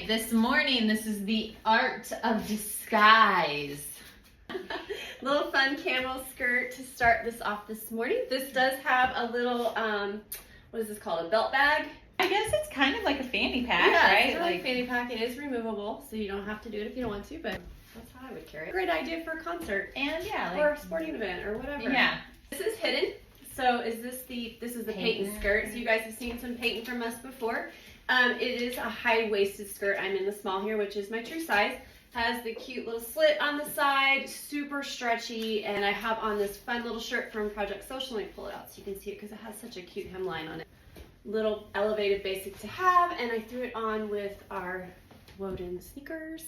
right, this morning, this is the art of disguise. Little fun camel skirt to start this off this morning. This does have a little, what is this called, a belt bag? I guess it's kind of like a fanny pack, yeah, right? It's like a fanny pack. It is removable, so you don't have to do it if you don't want to, but that's how I would carry it. Great idea for a concert. And yeah, or a sporting event or whatever. Yeah. This is hidden. So this is the Peyton skirt. So you guys have seen some Peyton from us before. It is a high-waisted skirt. I'm in the small here, which is my true size. Has the cute little slit on the side, super stretchy, and I have on this fun little shirt from Project Social. Let me pull it out so you can see it because it has such a cute hemline on it. Little elevated basic to have, and I threw it on with our Woden sneakers.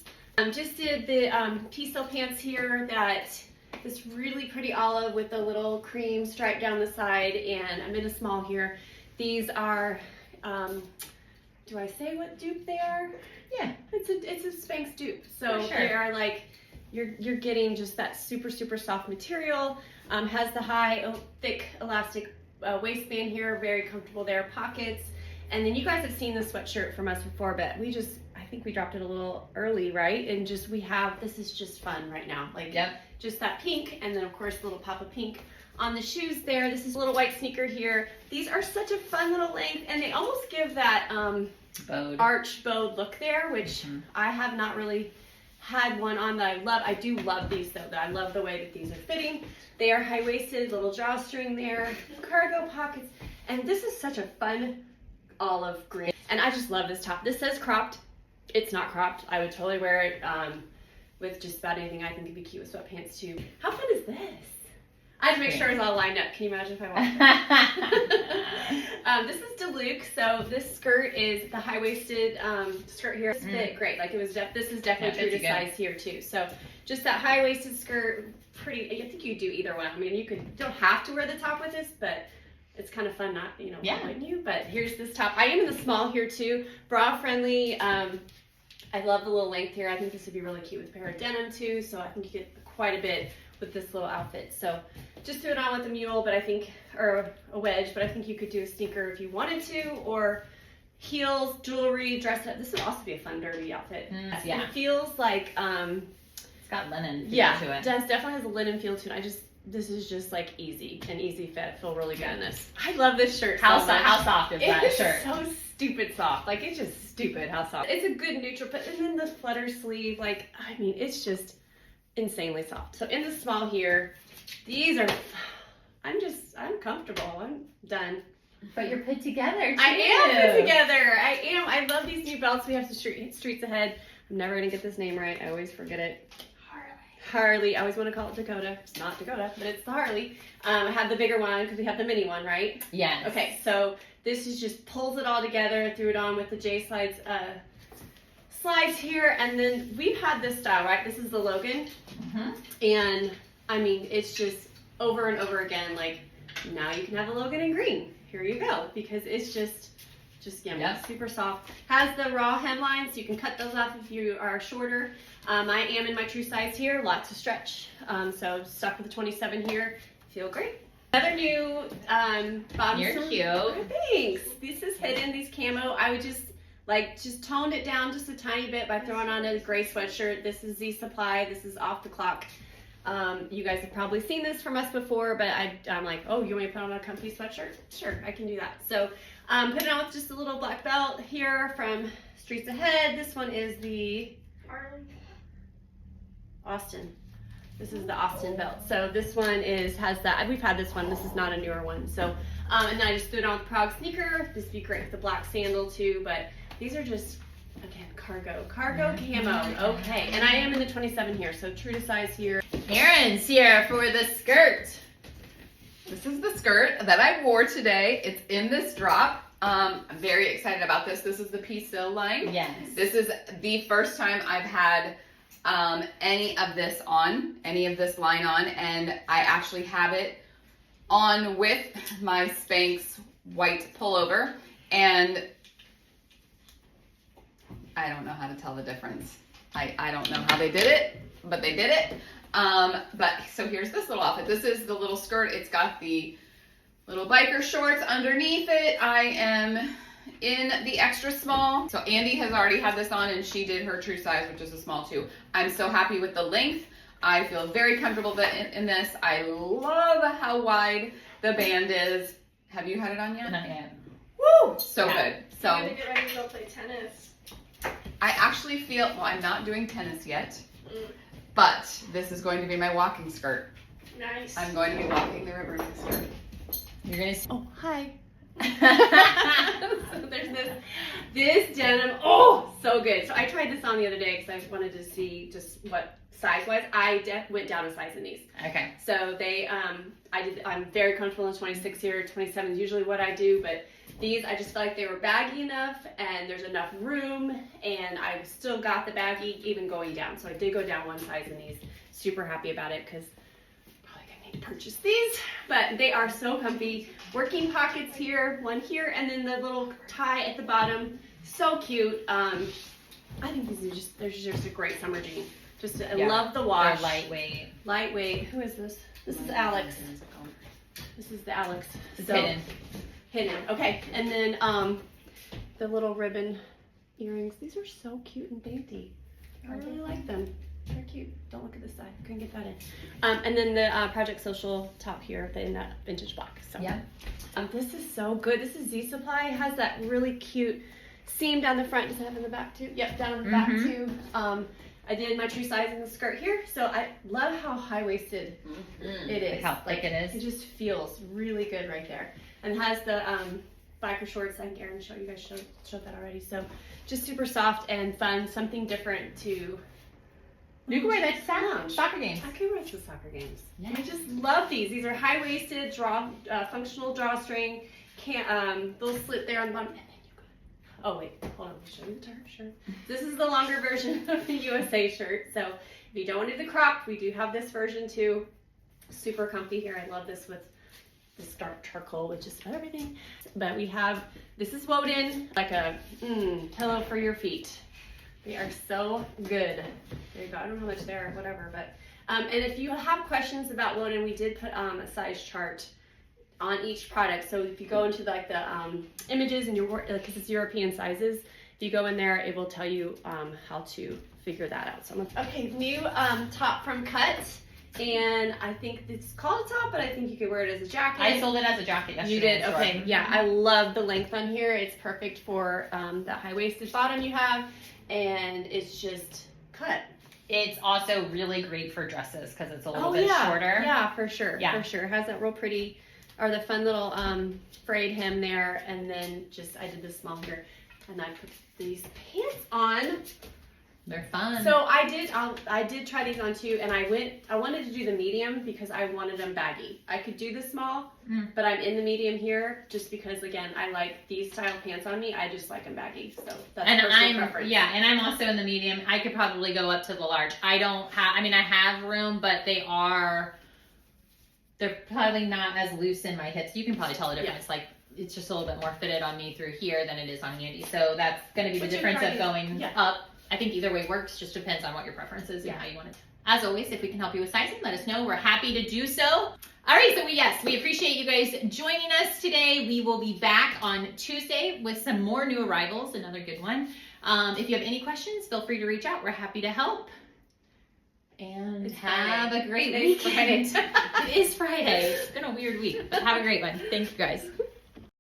Just did the P-cell pants here, that this really pretty olive with a little cream stripe down the side, and I'm in a small here. These are, do I say what dupe they are? Yeah, it's a Spanx dupe. So sure. They are like, you're getting just that super soft material. Has the high, thick elastic waistband here, very comfortable there, pockets. And then you guys have seen this sweatshirt from us before, but I think we dropped it a little early, right? And just this is just fun right now. Like, yep. Just that pink, and then of course a little pop of pink on the shoes there. This is a little white sneaker here. These are such a fun little length, and they almost give that arch bowed look there, which I have not really had one on that I love. I do love these though. I love the way that these are fitting. They are high-waisted, little drawstring there, cargo pockets, and this is such a fun olive green. And I just love this top. This says cropped. It's not cropped. I would totally wear it with just about anything. I think it'd be cute with sweatpants too. How fun is this? I had to make sure it was all lined up. Can you imagine if I walked? This is Duluth. So this skirt is the high-waisted skirt here. It's fit great. Like this is definitely true to size here too. So just that high-waisted skirt, pretty. I think you do either one. I mean, you don't have to wear the top with this, but it's kind of fun not, following you. But here's this top. I am in the small here too. Bra friendly. I love the little length here. I think this would be really cute with a pair of denim too. So I think you get quite a bit with this little outfit. So just threw it on with a mule, or a wedge, but I think you could do a sneaker if you wanted to, or heels, jewelry, dress up. This would also be a fun derby outfit. Yeah. It feels like, it's got linen feel to it. It does, definitely has a linen feel to it. This is just like easy fit. I feel really good in this. I love this shirt. How soft is that shirt? It's so stupid soft. Like, it's just stupid how soft. It's a good neutral, but and then the Flutter sleeve, like, I mean, it's just insanely soft. So in the small here, these are, I'm comfortable. I'm done. But you're put together too. I am put together. I am. I love these new belts. We have some streets ahead. I'm never gonna get this name right. I always forget it. Harley. I always want to call it Dakota. It's not Dakota, but it's the Harley. I have the bigger one because we have the mini one, right? Yes. Okay, so this is just pulls it all together, threw it on with the J slides here, and then we've had this style, right? This is the Logan, and I mean, it's just over and over again. Like, now you can have the Logan in green. Here you go, because it's just yummy. Yep. Super soft. Has the raw hemline, so you can cut those off if you are shorter. I am in my true size here, lots of stretch. So stuck with the 27 here. Feel great. Another new bottom. You're cute. Thanks. This is hidden, these camo. I would just toned it down just a tiny bit by throwing on a gray sweatshirt. This is Z Supply. This is off the clock. You guys have probably seen this from us before, but I'm like, oh, you want me to put on a comfy sweatshirt? Sure, I can do that. So put it on with just a little black belt here from Streets Ahead. This one is the Austin. This is the Austin belt. So this one has that. We've had this one. This is not a newer one. So, and then I just threw it on with Prague sneaker. This would be great with the black sandal too. But these are just, again, cargo camo. Okay, and I am in the 27 here, so true to size here. Erin's here for the skirt. This is the skirt that I wore today. It's in this drop. I'm very excited about this. This is the P-cell line. Yes. This is the first time I've had any of this line on, and I actually have it on with my Spanx white pullover, and I don't know how to tell the difference. I don't know how they did it, but they did it. But so here's this little outfit. This is the little skirt. It's got the little biker shorts underneath it. I am in the extra small. So Andy has already had this on and she did her true size, which is a small too. I'm so happy with the length. I feel very comfortable in this. I love how wide the band is. Have you had it on yet? Not yet. Woo! So good. So I'm gonna get ready to go play tennis. I actually feel, well, I'm not doing tennis yet, but this is going to be my walking skirt. Nice. I'm going to be walking the river in this skirt. You're gonna see. Oh, hi. So there's this denim. Oh, so good. So I tried this on the other day because I wanted to see just what size-wise. I went down a size in these. Okay. So they, I'm very comfortable in 26 here. 27 is usually what I do, but these, I just felt like they were baggy enough and there's enough room and I still got the baggy even going down. So I did go down one size in these. Super happy about it because probably gonna need to purchase these, but they are so comfy. Working pockets here, one here, and then the little tie at the bottom. So cute. I think these are they're just a great summer jean. I love the wash. They're lightweight. Lightweight. Who is this? This is Alex. This is the Alex. It's hidden. Hidden. Okay. And then the little ribbon earrings. These are so cute and dainty. I really like them. They're cute. Don't look at this side. Couldn't get that in. And then the Project Social top here in that vintage black. So Yeah. this is so good. This is Z Supply. It has that really cute seam down the front. Does it have in the back too? Yep, down in the back too. I did my true size in the skirt here, so I love how high-waisted it is. How thick it is. It just feels really good right there. And it has the biker shorts. I think Erin showed you guys showed that already. So just super soft and fun, something different to. You can wear that to soccer games. I can wear it to soccer games. Yeah. I just love these. These are high-waisted, functional drawstring. Little slit there on the bottom. And then you go. Oh wait, hold on. I'll show you the tarp shirt. This is the longer version of the USA shirt. So if you don't want to do the crop, we do have this version too. Super comfy here. I love this with this dark charcoal with just about everything. But we have, this is woven like a pillow for your feet. They are so good. There you go. I don't know how much they are, whatever. But and if you have questions about Woden, we did put a size chart on each product. So if you go into like the images and because it's European sizes, if you go in there, it will tell you how to figure that out. So okay, new top from Cut. And I think it's called a top, but I think you could wear it as a jacket. I sold it as a jacket yesterday. You did? Okay. Yeah, I love the length on here. It's perfect for the high-waisted bottom you have. And it's just cut. It's also really great for dresses because it's a little bit shorter. Yeah, for sure. Yeah. For sure. It has that real pretty, or the fun little frayed hem there. And then I did this small here. And I put these pants on. They're fun. So I did try these on too, and I wanted to do the medium because I wanted them baggy. I could do the small, but I'm in the medium here just because, again, I like these style pants on me. I just like them baggy. So that's personal preference. And I'm also in the medium. I could probably go up to the large. I have room, but they're probably not as loose in my hips. You can probably tell the difference. Like, it's just a little bit more fitted on me through here than it is on Andy. So that's going to be the difference of going up. I think either way works, just depends on what your preference is and how you want it. As always, if we can help you with sizing, let us know. We're happy to do so. All right, so we appreciate you guys joining us today. We will be back on Tuesday with some more new arrivals, another good one. If you have any questions, feel free to reach out. We're happy to help. And have a great weekend. It is Friday. It's been a weird week, but have a great one. Thank you guys.